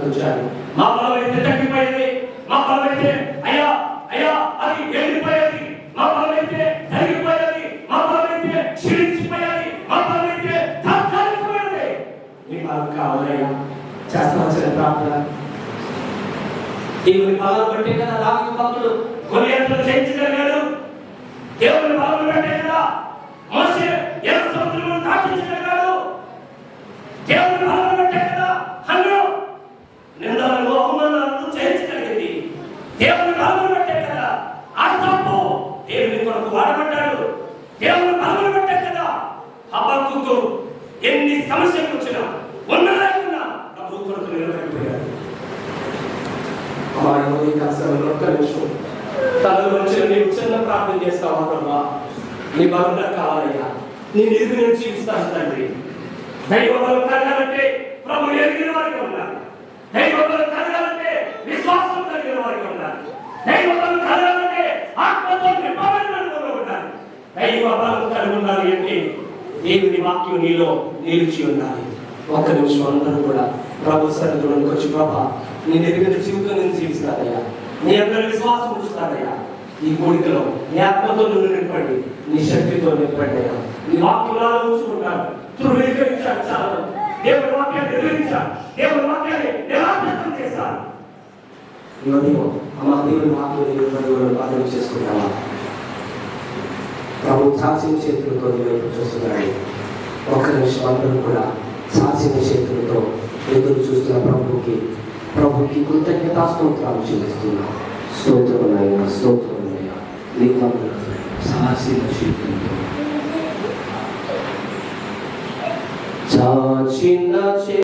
వచ్చాడు. మా బలం అయితే తగ్గిపోయేది, మా బలం అయితే అయ్యా అయ్యా అది వెళ్ళిపోయేది, మా బలం అయితే తగ్గిపోయేది, మా బలం అయితే క్షీణించిపోయేది, మా బలం అయితే తాత్కాలికమైనది. నీ బలం కావాలయ్యా. చేస్తాల్సిన ప్రార్థన దేవుని బలం బట్టే కదా దావీదు భక్తుడు గొలియాతును జయించగలిగాడు. దేవుని బలం బట్టే కదా మోషే ఎర్ర సముద్రమును దాటించగలిగాడు. దేవుని బలం బట్టే కదా హన్ను నిందలను అవమానాలను జయించగలిగింది. దేవుని బలం బట్టే కదా ఆసాపు దేవుని కొరకు వాడబడ్డాడు. దేవుని బలం బట్టే కదా హబక్కూకు ఎన్ని సమస్యలు వచ్చినా ఉన్న లేకున్నా ప్రభు కొరకు నిలబడిపోయాడు. ఒక్క నిమిషం తనలో వచ్చి నీవు చిన్న ప్రార్థన చేస్తావా? ప్రభా నీ బలం కావాలయ్యా, నీ నిధి నేను జీవిస్తాను తండ్రి. దైవ బలం కలగాలంటే ప్రభు ఎరిగిన వారికి ఉండాలి. దైవ బలం కలగాలంటే విశ్వాసం కలిగిన వారికి ఉండాలి. దైవ బలం కలగాలంటే ఆత్మతో నింపబడిన ఉండాలి. దైవ బలం కలిగి ఉండాలి అంటే దేవుని వాక్యం నీలో నిలిచి ఉండాలి. ఒక్క నిమిషం అందరూ కూడా ప్రభు సన్నిధిలోకి వచ్చి ప్రభా నీ ఎదిగిన జీవితం నేను జీవిస్తానయ్యా, నీ అందరి విశ్వాసం ఉంచుతానయ్యా. ఈ కోరికలో నీ ఆత్మతో నువ్వు నింపండి, నీ శక్తితో నింపండి అయ్యా. నీ వాక్యంలో ఉంచుకుంటాను, ధృవీకరించాను, చాలు దేవుని వాక్యాన్ని నిర్వహించాను, దేవుని వాక్యాన్ని నిరాకరణ చేశాను. అమ్మా దేవుని వాక్యం బాధలు చేసుకుంటావా? ప్రభు సాక్షి చేతులతో నేను చూస్తున్నాడు. ఒక్క నిమిషం అందరూ కూడా సాక్షి చేతులతో ఎదురు చూస్తున్న ప్రభుకి కృతజ్ఞతాస్తోత్రాలు చెల్లిస్తున్నాం. స్తోత్రమునైనా స్తోత్రమునైనా నీకు సాక్షి చేతులతో చాచిన